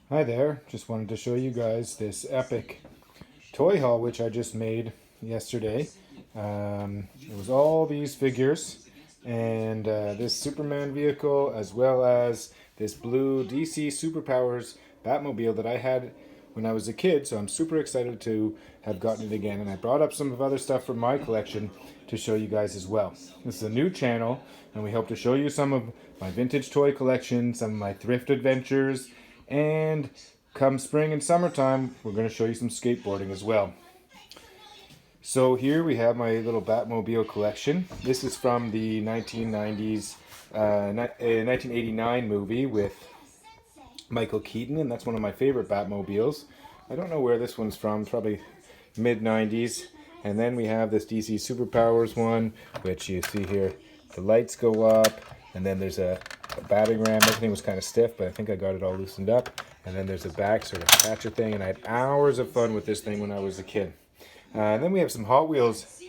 Hi there, just wanted to show you guys this epic toy haul which I just made yesterday. It was all these figures and this Superman vehicle as well as this blue DC Superpowers Batmobile that I had when I was a kid, so I'm super excited to have gotten it again. And I brought up some of other stuff from my collection to show you guys as well. This is a new channel, and we hope to show you some of my vintage toy collection, some of my thrift adventures, and come spring and summertime, we're going to show you some skateboarding as well. So here we have my little Batmobile collection. This is from the 1990s, 1989 movie with Michael Keaton, and that's one of my favorite Batmobiles. I don't know where this one's from, probably mid 90s. And then we have this DC Superpowers one, which you see here, the lights go up, and then there's a batting ram. Everything was kind of stiff, but I think I got it all loosened up. And then there's a back sort of catcher thing, and I had hours of fun with this thing when I was a kid. And then we have some Hot Wheels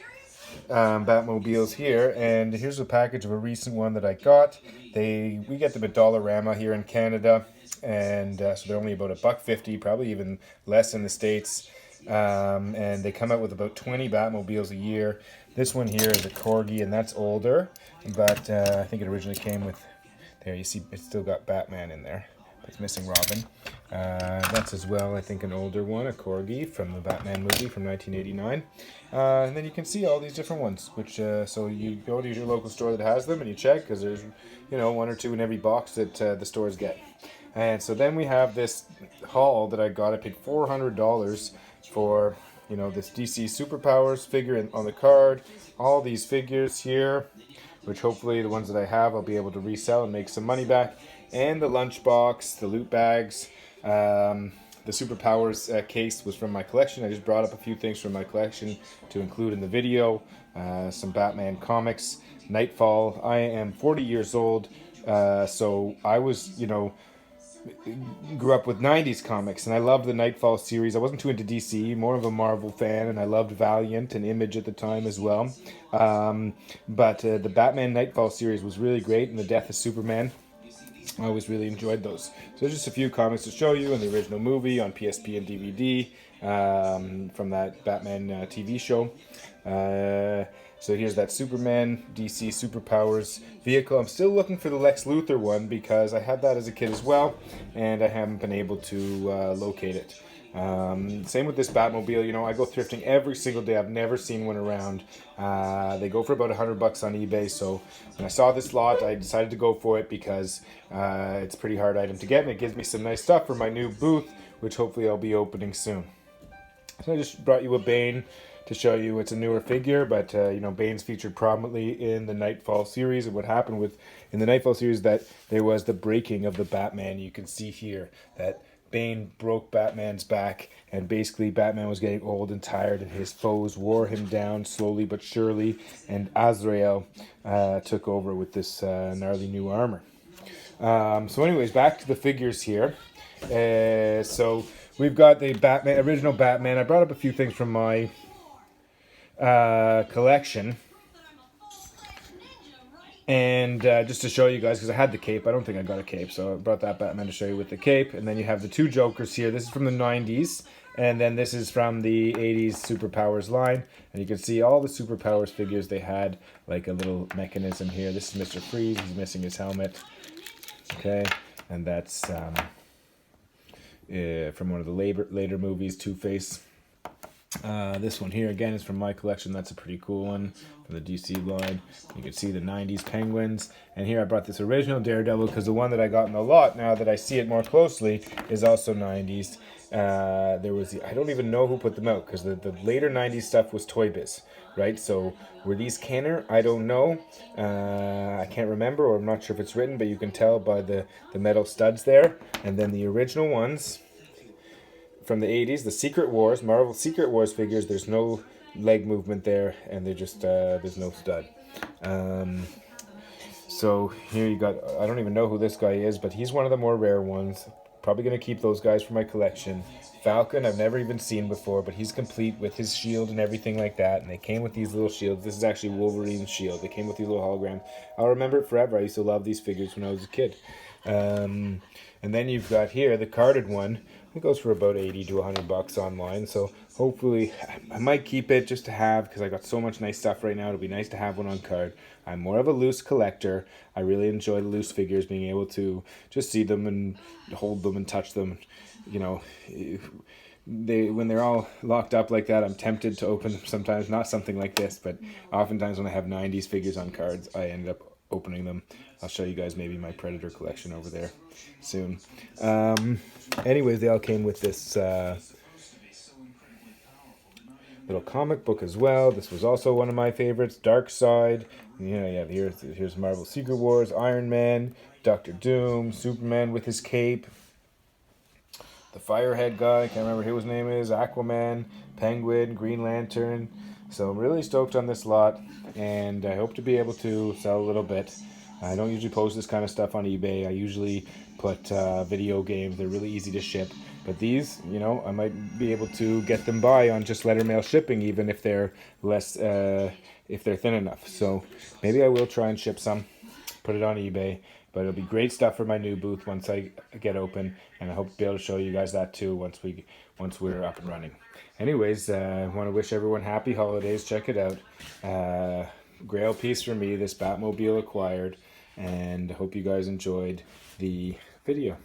Batmobiles here, and here's a package of a recent one that I got. We get them at Dollarama here in Canada, and so they're only about $1.50, probably even less in the States. And they come out with about 20 Batmobiles a year. This one here is a Corgi, and that's older, but I think it originally came with. There, you see, it's still got Batman in there. It's missing Robin. That's as well, I think, an older one, a Corgi from the Batman movie from 1989. And then you can see all these different ones, which so you go to your local store that has them and you check because there's, one or two in every box that the stores get. And so then we have this haul that I got. I paid $400 for, this DC Superpowers figure on the card. All these figures here, which hopefully the ones that I have I'll be able to resell and make some money back. And the lunchbox, the loot bags, the Superpowers case was from my collection. I just brought up a few things from my collection to include in the video. Some Batman comics, Nightfall. I am 40 years old, so I was, grew up with 90s comics, and I loved the Nightfall series. I wasn't too into DC, more of a Marvel fan, and I loved Valiant and Image at the time as well. But the Batman Nightfall series was really great, and the Death of Superman. I always really enjoyed those. So just a few comics to show you in the original movie on PSP and DVD from that Batman TV show. So here's that Superman DC Superpowers vehicle. I'm still looking for the Lex Luthor one because I had that as a kid as well, and I haven't been able to locate it. Same with this Batmobile. I go thrifting every single day. I've never seen one around. They go for about $100 on eBay. So when I saw this lot, I decided to go for it because it's a pretty hard item to get, and it gives me some nice stuff for my new booth, which hopefully I'll be opening soon. So I just brought you a Bane to show you it's a newer figure, but Bane's featured prominently in the Nightfall series. And what happened in the Nightfall series that there was the breaking of the Batman. You can see here that Bane broke Batman's back, and basically Batman was getting old and tired, and his foes wore him down slowly but surely, and Azrael took over with this gnarly new armor. So anyways, back to the figures here. So we've got the original Batman. I brought up a few things from my collection. And just to show you guys, because I had the cape. I don't think I got a cape, so I brought that Batman to show you with the cape. And then you have the two Jokers here. This is from the 90s, and then this is from the 80s Superpowers line. And you can see all the Superpowers figures. They had like a little mechanism here. This is Mr. Freeze. He's missing his helmet. Okay, and that's from one of the later movies, Two-Face. This one here again is from my collection. That's a pretty cool one from the DC line. You can see the 90s Penguins. And here I brought this original Daredevil because the one that I got in the lot, now that I see it more closely, is also 90s. I don't even know who put them out because the later 90s stuff was Toy Biz, right? So were these Kenner? I don't know. I can't remember, or I'm not sure if it's written, but you can tell by the metal studs there. And then the original ones from the 80s, the Secret Wars, Marvel Secret Wars figures, there's no leg movement there, and they're just, there's no stud. So here you got, I don't even know who this guy is, but he's one of the more rare ones. Probably going to keep those guys for my collection. Falcon, I've never even seen before, but he's complete with his shield and everything like that, and they came with these little shields. This is actually Wolverine's shield. They came with these little holograms. I'll remember it forever. I used to love these figures when I was a kid. And then you've got here the carded one. It goes for about 80 to 100 bucks online. So hopefully I might keep it just to have, because I got so much nice stuff right now. It'll be nice to have one on card. I'm more of a loose collector. I really enjoy the loose figures, being able to just see them and hold them and touch them. You know, when they're all locked up like that, I'm tempted to open them sometimes. Not something like this, but oftentimes when I have 90s figures on cards, I end up opening them. I'll show you guys maybe my Predator collection over there soon. Anyways, they all came with this little comic book as well. This was also one of my favorites, Dark Side. Yeah, here's Marvel Secret Wars, Iron Man, Doctor Doom, Superman with his cape, the Firehead guy, I can't remember who his name is, Aquaman, Penguin, Green Lantern. So I'm really stoked on this lot, and I hope to be able to sell a little bit. I don't usually post this kind of stuff on eBay. I usually put video games. They're really easy to ship. But these, I might be able to get them by on just letter mail shipping, even if they're less, if they're thin enough. So maybe I will try and ship some, put it on eBay. But it'll be great stuff for my new booth once I get open, and I hope to be able to show you guys that too once we're up and running. Anyways, I want to wish everyone happy holidays. Check it out. Grail piece for me, this Batmobile acquired, and I hope you guys enjoyed the video.